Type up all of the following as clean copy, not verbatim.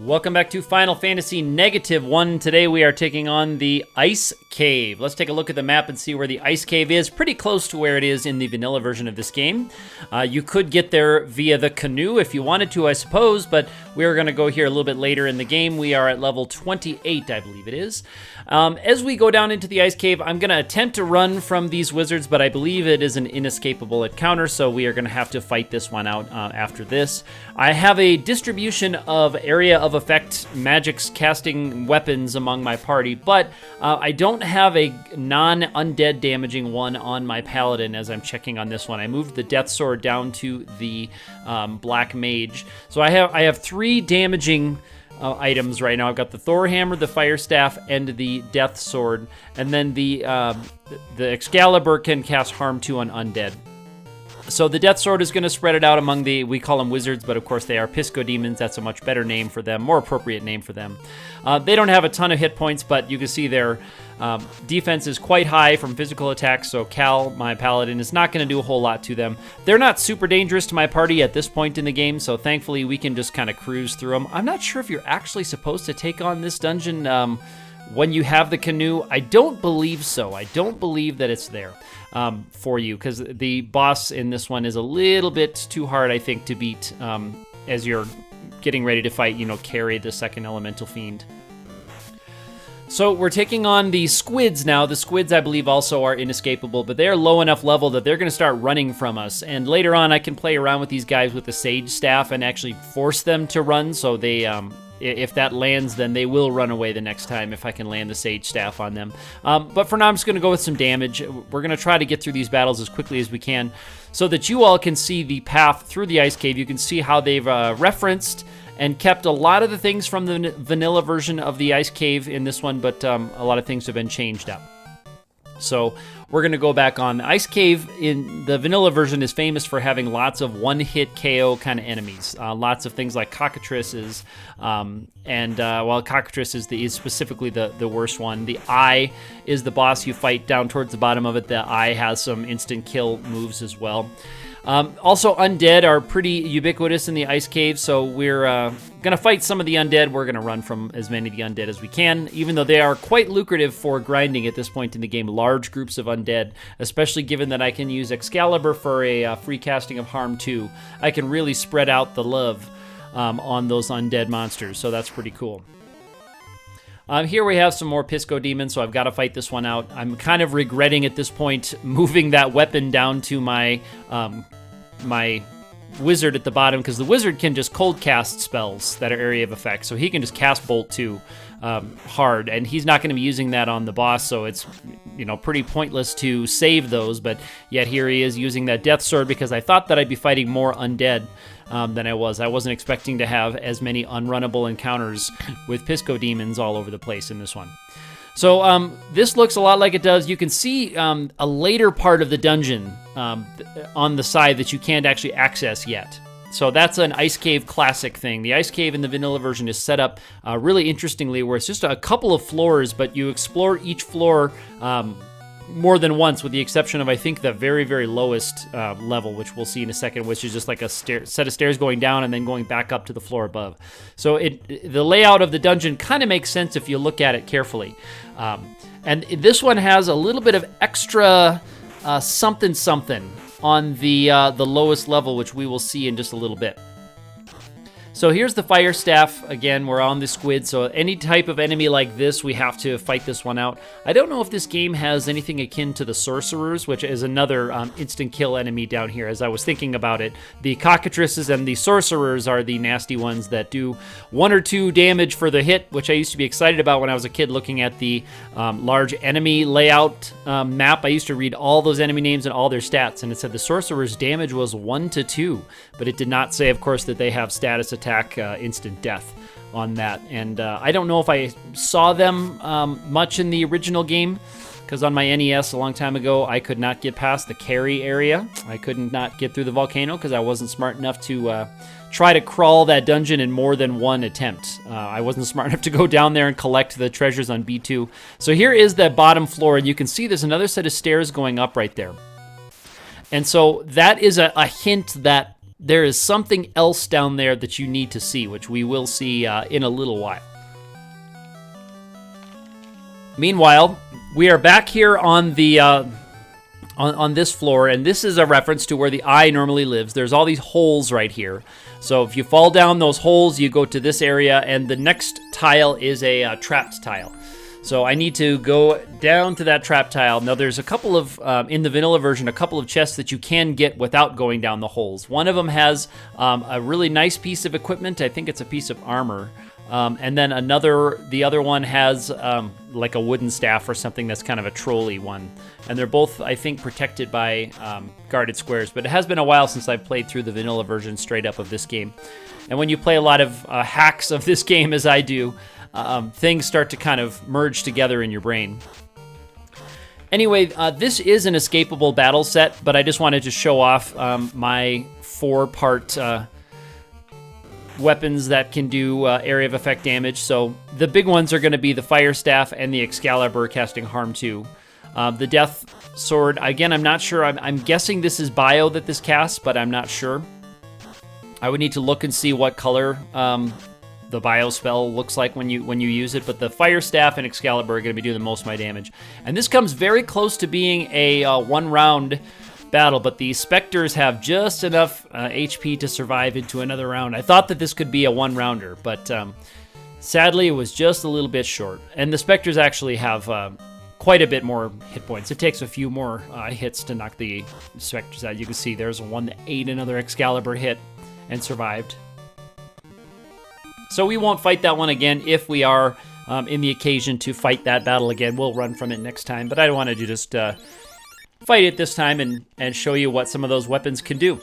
Welcome back to Final Fantasy -1. Today we are taking on the Ice Cave. Let's take a look at the map and see where the Ice Cave is. Pretty close to where it is in the vanilla version of this game. You could get there via the canoe if you wanted to, I suppose, but we're going to go here a little bit later in the game. We are at level 28, I believe it is. As we go down into the Ice Cave, I'm going to attempt to run from these wizards, but I believe it is an inescapable encounter, so we are going to have to fight this one out after this. I have a distribution of area of effect magics casting weapons among my party, but I don't have a non-undead damaging one on my paladin as I'm checking on this one. I moved the death sword down to the black mage. So I have 3 damaging items right now. I've got the Thor hammer, the fire staff, and the death sword, and then the Excalibur can cast harm to an undead. So the Death Sword is going to spread it out among we call them wizards, but of course they are Pisco Demons. That's a much better name for them, more appropriate name for them. They don't have a ton of hit points, but you can see their defense is quite high from physical attacks, so Cal, my paladin, is not going to do a whole lot to them. They're not super dangerous to my party at this point in the game, so thankfully we can just kind of cruise through them. I'm not sure if you're actually supposed to take on this dungeon when you have the canoe. I don't believe so. I don't believe that it's there for you, because the boss in this one is a little bit too hard, I think, to beat as you're getting ready to fight, Carry, the second elemental fiend. So we're taking on the squids now. The squids, I believe, also are inescapable, but they're low enough level that they're going to start running from us. And later on, I can play around with these guys with the sage staff and actually force them to run, so they if that lands, then they will run away the next time if I can land the sage staff on them. But for now, I'm just going to go with some damage. We're going to try to get through these battles as quickly as we can so that you all can see the path through the Ice Cave. You can see how they've referenced and kept a lot of the things from the vanilla version of the Ice Cave in this one, but a lot of things have been changed up. So we're going to go back on. Ice Cave in the vanilla version is famous for having lots of one-hit KO kind of enemies. Lots of things like cockatrices, well, cockatrice is specifically the worst one. The Eye is the boss you fight down towards the bottom of it. The Eye has some instant kill moves as well. Also, undead are pretty ubiquitous in the Ice Cave, so we're going to fight some of the undead. We're going to run from as many of the undead as we can, even though they are quite lucrative for grinding at this point in the game. Large groups of undead, especially given that I can use Excalibur for a free casting of harm too. I can really spread out the love on those undead monsters, so that's pretty cool. Here we have some more Pisco Demons, so I've got to fight this one out. I'm kind of regretting at this point moving that weapon down to my my wizard at the bottom, because the wizard can just cold cast spells that are area of effect, so he can just cast Bolt 2 hard, and he's not going to be using that on the boss, so it's pretty pointless to save those, but yet here he is using that Death Sword, because I thought that I'd be fighting more undead than I was. I wasn't expecting to have as many unrunnable encounters with Pisco Demons all over the place in this one. So this looks a lot like it does. You can see a later part of the dungeon on the side that you can't actually access yet. So that's an Ice Cave classic thing. The Ice Cave in the vanilla version is set up really interestingly, where it's just a couple of floors, but you explore each floor more than once, with the exception of, I think, the very, very lowest level, which we'll see in a second, which is just like a set of stairs going down and then going back up to the floor above. So the layout of the dungeon kind of makes sense if you look at it carefully. And this one has a little bit of extra something on the lowest level, which we will see in just a little bit. So here's the fire staff. Again, we're on the squid, so any type of enemy like this, we have to fight this one out. I don't know if this game has anything akin to the sorcerers, which is another instant kill enemy down here, as I was thinking about it. The cockatrices and the sorcerers are the nasty ones that do 1 or 2 damage for the hit, which I used to be excited about when I was a kid looking at the large enemy layout map. I used to read all those enemy names and all their stats, and it said the sorcerer's damage was 1 to 2, but it did not say, of course, that they have status attack instant death on that. And I don't know if I saw them much in the original game, because on my NES a long time ago, I could not get past the Carry area. I could not get through the volcano because I wasn't smart enough to try to crawl that dungeon in more than one attempt. I wasn't smart enough to go down there and collect the treasures on B2. So here is the bottom floor, and you can see there's another set of stairs going up right there. And so that is a hint that there is something else down there that you need to see, which we will see in a little while. Meanwhile, we are back here on the on this floor, and this is a reference to where the eye normally lives. There's all these holes right here. So if you fall down those holes, you go to this area, and the next tile is a trapped tile. So I need to go down to that trap tile. Now there's a couple of, in the vanilla version, a couple of chests that you can get without going down the holes. One of them has a really nice piece of equipment. I think it's a piece of armor. And then the other one has like a wooden staff or something that's kind of a trolley one. And they're both, I think, protected by guarded squares. But it has been a while since I've played through the vanilla version straight up of this game. And when you play a lot of hacks of this game, as I do, things start to kind of merge together in your brain. Anyway, this is an escapable battle set, but I just wanted to show off my 4-part weapons that can do area of effect damage. So the big ones are going to be the Fire Staff and the Excalibur casting harm 2. The Death Sword, again, I'm not sure. I'm guessing this is bio that this casts, but I'm not sure. I would need to look and see what color the bio spell looks like when you use it, but the Fire Staff and Excalibur are going to be doing the most of my damage. And this comes very close to being a 1-round battle, but the Spectres have just enough HP to survive into another round. I thought that this could be a 1-rounder, but sadly it was just a little bit short. And the Spectres actually have quite a bit more hit points. It takes a few more hits to knock the Spectres out. You can see there's one that ate another Excalibur hit and survived. So we won't fight that one again. If we are in the occasion to fight that battle again, we'll run from it next time. But I wanted to just fight it this time and show you what some of those weapons can do.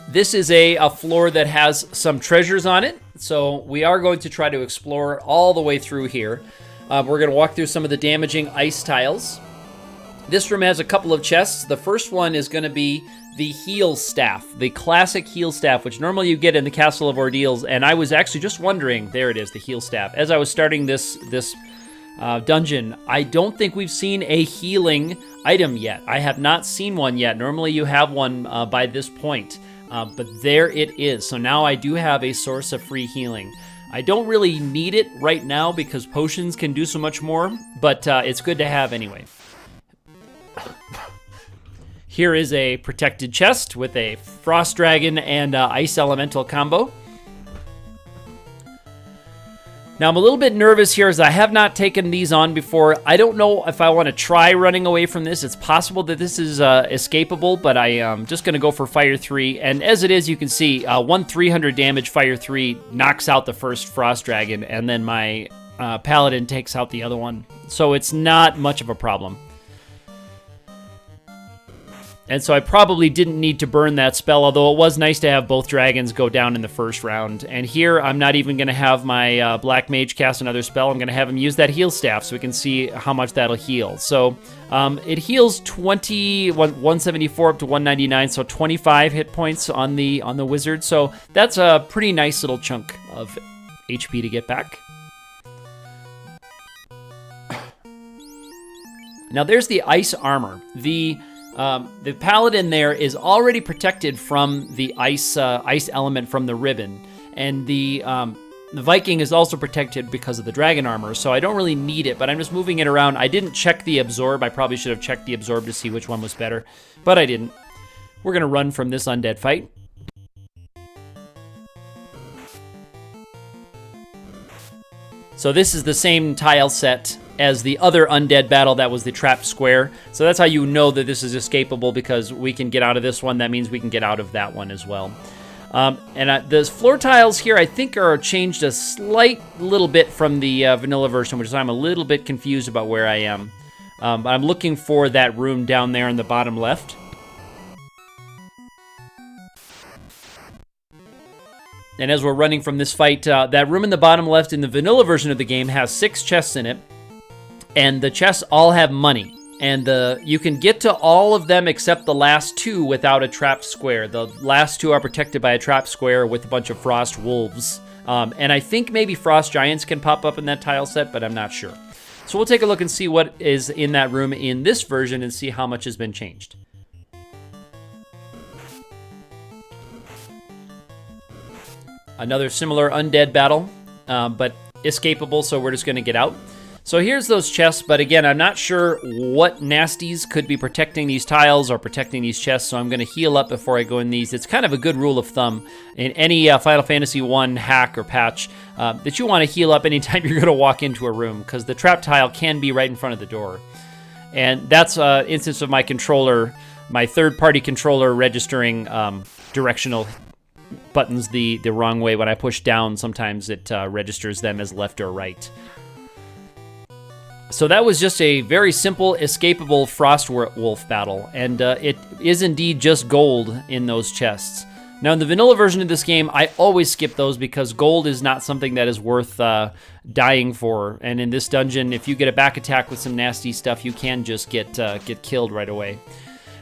This is a floor that has some treasures on it. So we are going to try to explore all the way through here. We're going to walk through some of the damaging ice tiles. This room has a couple of chests. The first one is going to be the Heal Staff, the classic Heal Staff, which normally you get in the Castle of Ordeals. And I was actually just wondering, there it is, the Heal Staff. As I was starting this dungeon, I don't think we've seen a healing item yet. I have not seen one yet. Normally you have one by this point, but there it is. So now I do have a source of free healing. I don't really need it right now because potions can do so much more, but it's good to have anyway. Here is a protected chest with a Frost Dragon and Ice Elemental combo. Now I'm a little bit nervous here as I have not taken these on before. I don't know if I want to try running away from this. It's possible that this is escapable, but I am just going to go for Fire 3. And as it is, you can see 1 300 damage Fire 3 knocks out the first Frost Dragon, and then my Paladin takes out the other one. So it's not much of a problem. And so I probably didn't need to burn that spell, although it was nice to have both dragons go down in the first round. And here, I'm not even going to have my Black Mage cast another spell. I'm going to have him use that Heal Staff so we can see how much that'll heal. So it heals 174 up to 199, so 25 hit points on the wizard. So that's a pretty nice little chunk of HP to get back. Now there's the ice armor. The Paladin there is already protected from the ice element from the ribbon, and the Viking is also protected because of the dragon armor, so I don't really need it, but I'm just moving it around. I didn't check the absorb. I probably should have checked the absorb to see which one was better, but I didn't. We're going to run from this undead fight. So this is the same tile set as the other undead battle that was the trapped square. So that's how you know that this is escapable, because we can get out of this one. That means we can get out of that one as well. The floor tiles here, I think, are changed a slight little bit from the vanilla version, which is I'm a little bit confused about where I am. But I'm looking for that room down there in the bottom left. And as we're running from this fight, that room in the bottom left in the vanilla version of the game has 6 chests in it. And the chests all have money. And you can get to all of them except the last 2 without a trapped square. The last 2 are protected by a trapped square with a bunch of frost wolves. And I think maybe frost giants can pop up in that tile set, but I'm not sure. So we'll take a look and see what is in that room in this version and see how much has been changed. Another similar undead battle, but escapable, so we're just going to get out. So here's those chests, but again, I'm not sure what nasties could be protecting these tiles or protecting these chests, so I'm going to heal up before I go in these. It's kind of a good rule of thumb in any Final Fantasy 1 hack or patch that you want to heal up anytime you're going to walk into a room, because the trap tile can be right in front of the door. And that's an instance of my controller, my third-party controller registering directional buttons the wrong way. When I push down, sometimes it registers them as left or right. So that was just a very simple, escapable Frostwolf battle, and it is indeed just gold in those chests. Now, in the vanilla version of this game, I always skip those because gold is not something that is worth dying for. And in this dungeon, if you get a back attack with some nasty stuff, you can just get killed right away.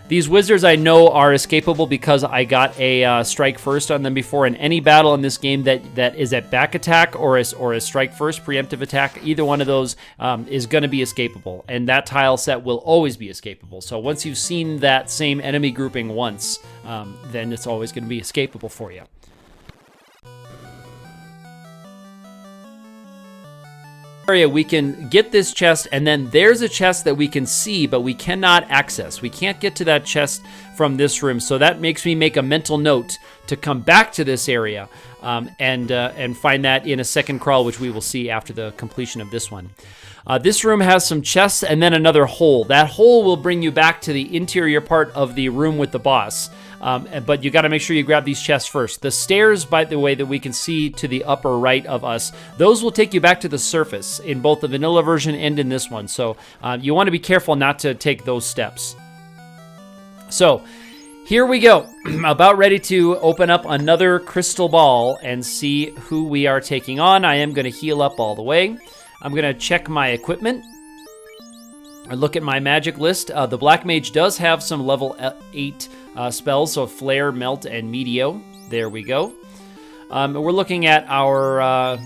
These wizards I know are escapable because I got a strike first on them before. In any battle in this game that is at back attack or a strike first preemptive attack, either one of those is going to be escapable. And that tile set will always be escapable. So once you've seen that same enemy grouping once, then it's always going to be escapable for you. Area we can get this chest, and then there's a chest that we can see but we cannot access. We can't get to that chest from this room, so that makes me make a mental note to come back to this area and find that in a second crawl, which we will see after the completion of this one. This room has some chests and then another hole. That hole will bring you back to the interior part of the room with the boss. But you got to make sure you grab these chests first. The stairs, by the way, that we can see to the upper right of us, those will take you back to the surface in both the vanilla version and in this one. So you want to be careful not to take those steps. So here we go. About ready to open up another crystal ball and see who we are taking on. I am going to heal up all the way. I'm going to check my equipment. I look at my magic list. The Black Mage does have some level 8 spells, so Flare, Melt, and Meteor. There we go. We're looking at our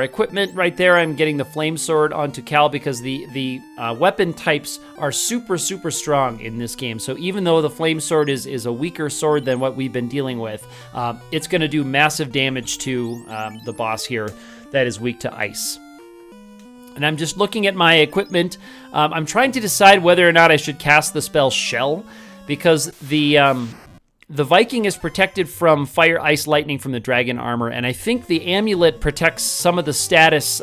equipment right there. I'm getting the Flame Sword onto Cal because the weapon types are super strong in this game. So even though the Flame Sword is a weaker sword than what we've been dealing with, it's going to do massive damage to the boss here that is weak to ice. And I'm just looking at my equipment. I'm trying to decide whether or not I should cast the spell Shell, because the Viking is protected from fire, ice, lightning from the dragon armor, and I think the amulet protects some of the status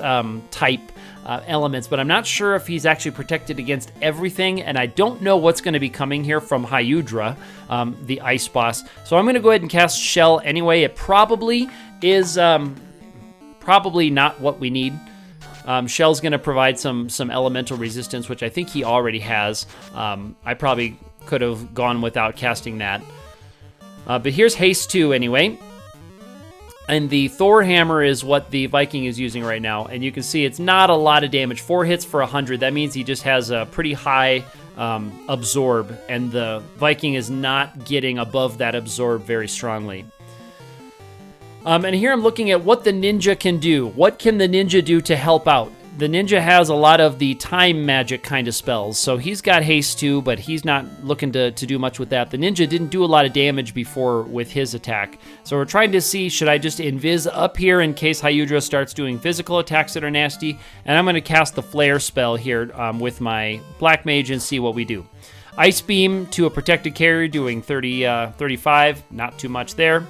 type elements, but I'm not sure if he's actually protected against everything, and I don't know what's going to be coming here from Hyudra, the ice boss. So I'm going to go ahead and cast Shell anyway. It probably is probably not what we need. Shell's going to provide some elemental resistance, which I think he already has. I probably could have gone without casting that. But here's Haste 2 anyway. And the Thor Hammer is what the Viking is using right now. And you can see it's not a lot of damage. 4 hits for 100. That means he just has a pretty high absorb. And the Viking is not getting above that absorb very strongly. And here I'm looking at what the ninja can do. What can the ninja do to help out? The ninja has a lot of the time magic kind of spells. So he's got haste too, but he's not looking to do much with that. The ninja didn't do a lot of damage before with his attack. So we're trying to see, should I just invis up here in case Hyudra starts doing physical attacks that are nasty? And I'm going to cast the flare spell here with my Black Mage and see what we do. Ice Beam to a protected carrier doing 35, not too much there.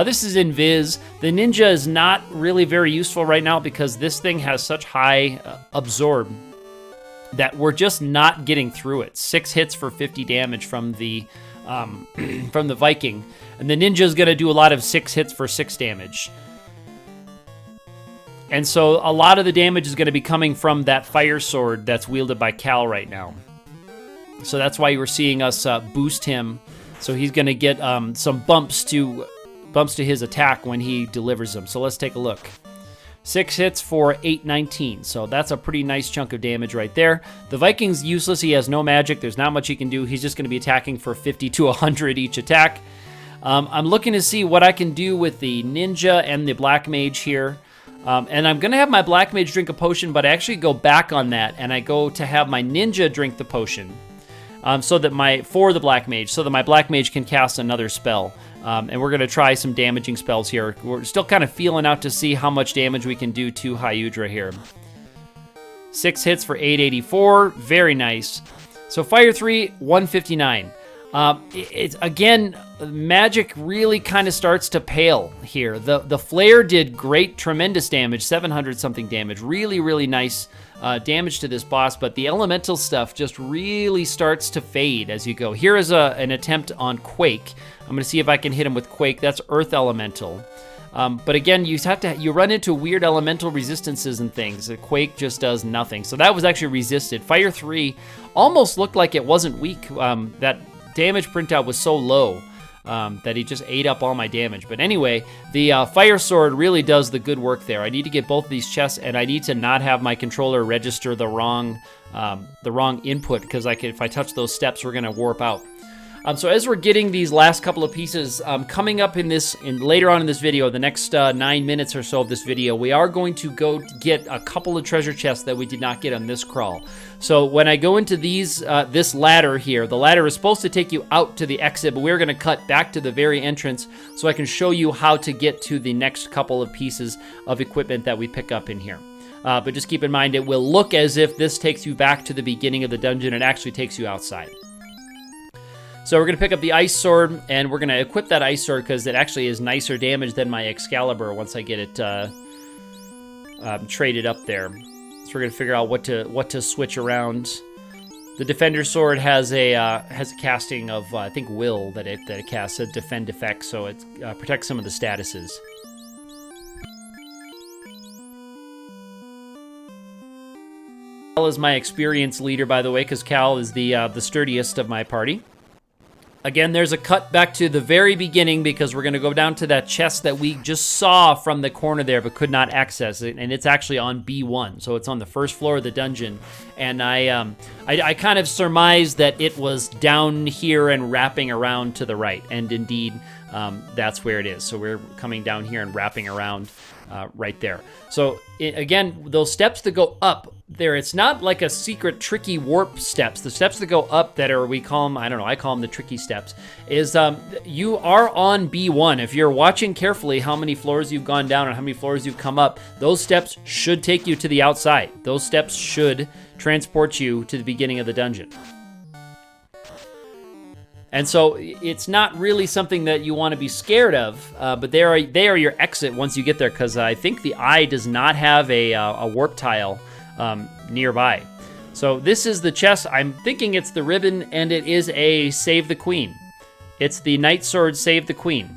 This is Invis. The ninja is not really very useful right now because this thing has such high absorb that we're just not getting through it. 6 hits for 50 damage from the Viking. And the ninja is going to do a lot of 6 hits for 6 damage. And so a lot of the damage is going to be coming from that fire sword that's wielded by Cal right now. So that's why you were seeing us boost him. So he's going to get some bumps to his attack when he delivers them. So let's take a look. 6 hits for 819. So that's a pretty nice chunk of damage right there. The Viking's useless. He has no magic. There's not much he can do. He's just going to be attacking for 50 to 100 each attack. I'm looking to see what I can do with the ninja and the Black Mage here. And I'm going to have my Black Mage drink a potion, but I actually go back on that, and I go to have my ninja drink the potion. For the Black Mage, so that my Black Mage can cast another spell. And we're going to try some damaging spells here. We're still kind of feeling out to see how much damage we can do to Hyudra here. 6 hits for 884. Very nice. So Fire 3, 159. It's again, magic really kind of starts to pale here. The flare did great, tremendous damage, 700 something damage. Really, really nice damage to this boss, but the elemental stuff just really starts to fade as you go. Here is an attempt on Quake. I'm going to see if I can hit him with Quake. That's Earth Elemental. But again, you run into weird elemental resistances and things. The Quake just does nothing. So that was actually resisted. Fire 3 almost looked like it wasn't weak. That damage printout was so low that he just ate up all my damage. But anyway, the Fire Sword really does the good work there. I need to get both of these chests, and I need to not have my controller register the wrong input, because if I touch those steps, we're going to warp out. So as we're getting these last couple of pieces, coming up later on in this video, the next 9 minutes or so of this video, we are going to go get a couple of treasure chests that we did not get on this crawl. So when I go into this ladder here, the ladder is supposed to take you out to the exit, but we're going to cut back to the very entrance so I can show you how to get to the next couple of pieces of equipment that we pick up in here. But just keep in mind, it will look as if this takes you back to the beginning of the dungeon. It actually takes you outside. So we're going to pick up the Ice Sword, and we're going to equip that Ice Sword because it actually is nicer damage than my Excalibur once I get it traded up there. So we're going to figure out what to switch around. The Defender Sword has a casting of, I think, Will that it casts, a defend effect, so it protects some of the statuses. Cal is my experience leader, by the way, because Cal is the sturdiest of my party. Again, there's a cut back to the very beginning because we're going to go down to that chest that we just saw from the corner there but could not access it, and it's actually on B1, so it's on the first floor of the dungeon. And I kind of surmised that it was down here and wrapping around to the right, and indeed, that's where it is. So we're coming down here and wrapping around right there. So again, those steps that go up there, it's not like a secret tricky warp steps. The steps that go up that are, we call them, I don't know, I call them the tricky steps, is you are on B1. If you're watching carefully how many floors you've gone down and how many floors you've come up, those steps should take you to the outside. Those steps should transport you to the beginning of the dungeon. And so it's not really something that you want to be scared of, but they are your exit once you get there, because I think the eye does not have a warp tile nearby. So this is the chest. I'm thinking it's the ribbon, and it is a Save the Queen. It's the Night Sword Save the Queen.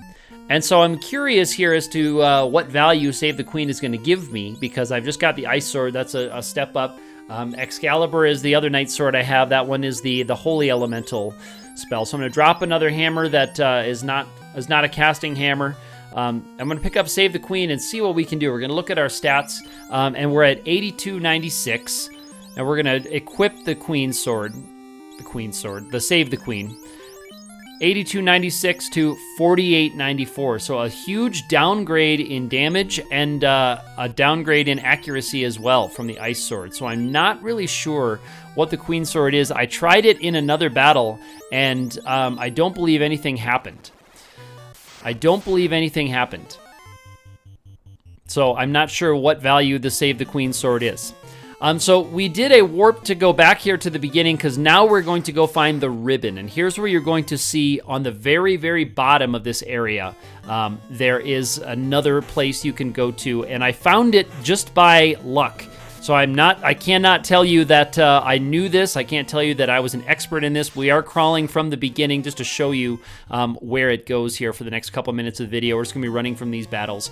And so I'm curious here as to what value Save the Queen is going to give me, because I've just got the Ice Sword. That's a step up. Excalibur is the other Night Sword I have. That one is the Holy Elemental spell. So I'm going to drop another hammer that is not a casting hammer. I'm going to pick up Save the Queen and see what we can do. We're going to look at our stats, and we're at 8296, and we're going to equip the Queen Sword, the Save the Queen. 8296 to 4894, so a huge downgrade in damage and a downgrade in accuracy as well from the Ice Sword. So I'm not really sure what the Queen Sword is. I tried it in another battle, and I don't believe anything happened. So I'm not sure what value the Save the Queen Sword is. So we did a warp to go back here to the beginning, because now we're going to go find the ribbon. And here's where you're going to see on the very, very bottom of this area, there is another place you can go to. And I found it just by luck. So I cannot tell you that I knew this. I can't tell you that I was an expert in this. We are crawling from the beginning just to show you where it goes here for the next couple minutes of the video. We're just going to be running from these battles.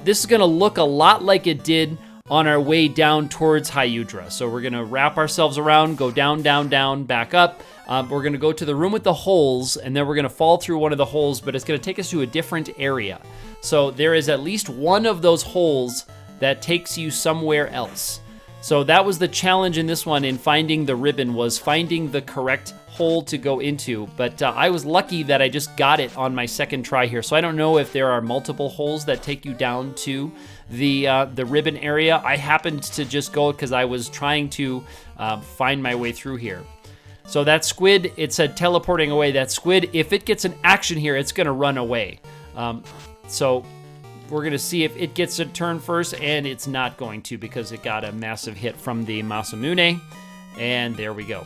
This is going to look a lot like it did on our way down towards Hyudra. So we're going to wrap ourselves around, go down, down, down, back up. We're going to go to the room with the holes, and then we're going to fall through one of the holes, but it's going to take us to a different area. So there is at least one of those holes that takes you somewhere else. So that was the challenge in this one in finding the ribbon, was finding the correct hole to go into. But I was lucky that I just got it on my second try here. So I don't know if there are multiple holes that take you down to the ribbon area. I happened to just go because I was trying to find my way through here. So that squid, it said teleporting away. That squid, if it gets an action here, it's going to run away. So we're going to see if it gets a turn first, and it's not going to because it got a massive hit from the Masamune. And there we go.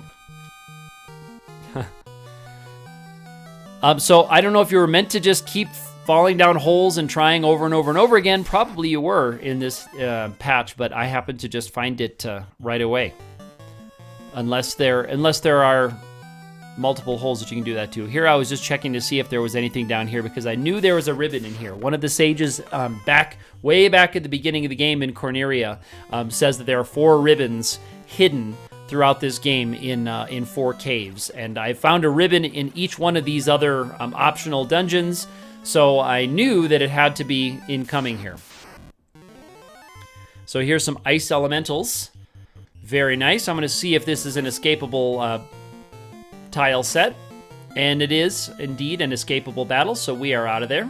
So I don't know if you were meant to just keep falling down holes and trying over and over and over again. Probably you were in this patch, but I happened to just find it right away. Unless there are multiple holes that you can do that to. Here I was just checking to see if there was anything down here because I knew there was a ribbon in here. One of the sages way back at the beginning of the game in Corneria says that there are 4 ribbons hidden throughout this game in 4 caves, and I found a ribbon in each one of these other optional dungeons, so I knew that it had to be incoming here. So here's some ice elementals. Very nice. I'm going to see if this is an escapable tile set, and it is indeed an escapable battle, so we are out of there.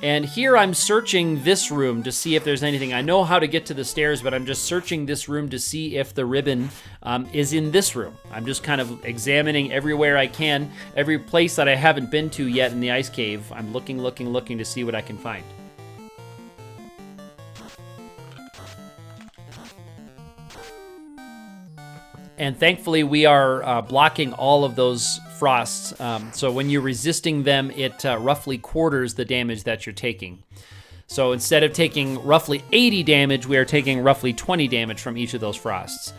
And here I'm searching this room to see if there's anything. I know how to get to the stairs, but I'm just searching this room to see if the ribbon is in this room. I'm just kind of examining everywhere I can, every place that I haven't been to yet in the ice cave. I'm looking to see what I can find. And thankfully, we are blocking all of those frosts. So when you're resisting them, it roughly quarters the damage that you're taking. So instead of taking roughly 80 damage, we are taking roughly 20 damage from each of those frosts.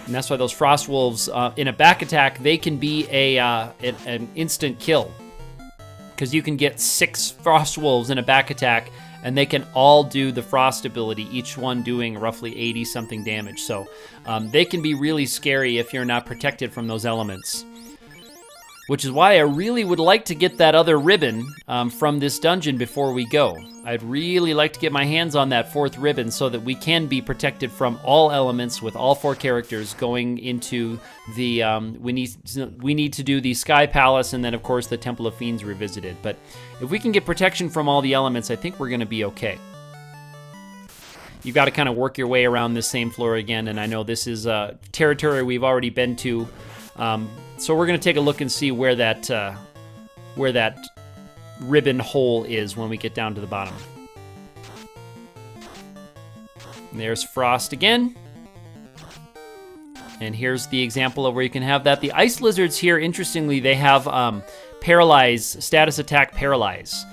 And that's why those frost wolves, in a back attack, they can be an instant kill. Because you can get 6 frost wolves in a back attack, and they can all do the frost ability, each one doing roughly 80 something damage. So they can be really scary if you're not protected from those elements. Which is why I really would like to get that other ribbon from this dungeon before we go. I'd really like to get my hands on that 4th ribbon so that we can be protected from all elements with all 4 characters going into the, we need to do the Sky Palace and then of course the Temple of Fiends Revisited. But if we can get protection from all the elements, I think we're gonna be okay. You've got to kind of work your way around this same floor again, and I know this is territory we've already been to. So we're going to take a look and see where that ribbon hole is when we get down to the bottom. And there's Frost again. And here's the example of where you can have that. The ice lizards here, interestingly, they have paralyze, status attack paralyze.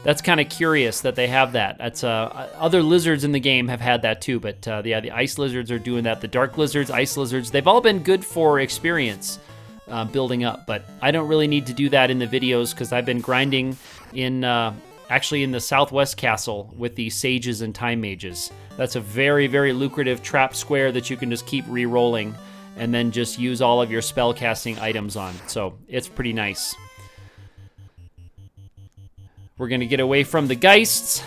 That's kind of curious that they have that. That's other lizards in the game have had that too, but yeah, the ice lizards are doing that. The dark lizards, ice lizards, they've all been good for experience building up, but I don't really need to do that in the videos because I've been grinding in actually in the Southwest Castle with the sages and time mages. That's a very, very lucrative trap square that you can just keep re-rolling and then just use all of your spell casting items on. So it's pretty nice. We're going to get away from the Geists.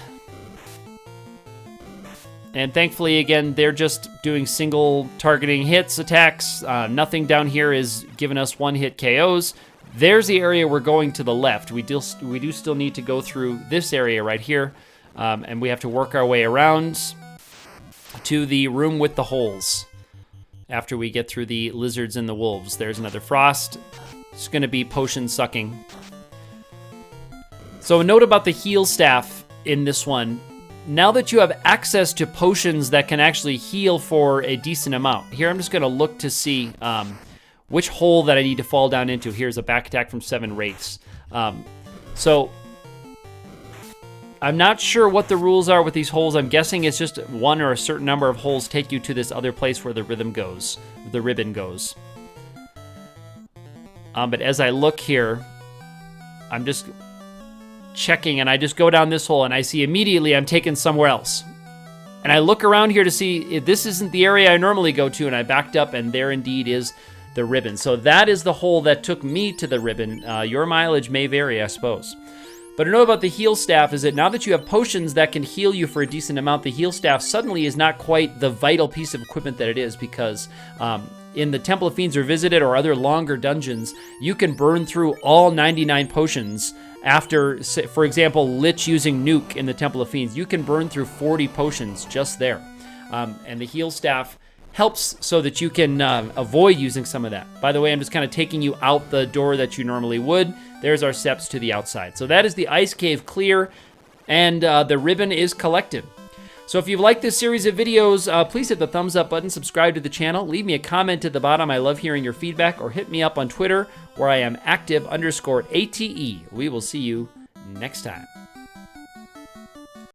And thankfully, again, they're just doing single targeting hits, attacks. Nothing down here is giving us one-hit KOs. There's the area we're going to the left. We do still need to go through this area right here. And we have to work our way around to the room with the holes. After we get through the lizards and the wolves. There's another Frost. It's going to be potion sucking. So a note about the heal staff in this one. Now that you have access to potions that can actually heal for a decent amount. Here I'm just going to look to see which hole that I need to fall down into. Here's a back attack from 7 wraiths. So I'm not sure what the rules are with these holes. I'm guessing it's just one or a certain number of holes take you to this other place where the ribbon goes. But as I look here, I'm just checking, and I just go down this hole, and I see immediately I'm taken somewhere else. And I look around here to see if this isn't the area I normally go to, and I backed up, and there indeed is the ribbon. So that is the hole that took me to the ribbon. Your mileage may vary, I suppose. But I know about the heal staff is that now that you have potions that can heal you for a decent amount, the heal staff suddenly is not quite the vital piece of equipment that it is, because in the Temple of Fiends Revisited or other longer dungeons, you can burn through all 99 potions after, for example, Lich using Nuke in the Temple of Fiends. You can burn through 40 potions just there. And the heal staff helps so that you can avoid using some of that. By the way, I'm just kind of taking you out the door that you normally would. There's our steps to the outside. So that is the Ice Cave clear, and the ribbon is collected. So if you've liked this series of videos, please hit the thumbs up button, subscribe to the channel, leave me a comment at the bottom. I love hearing your feedback, or hit me up on Twitter where I am active_ATE. We will see you next time.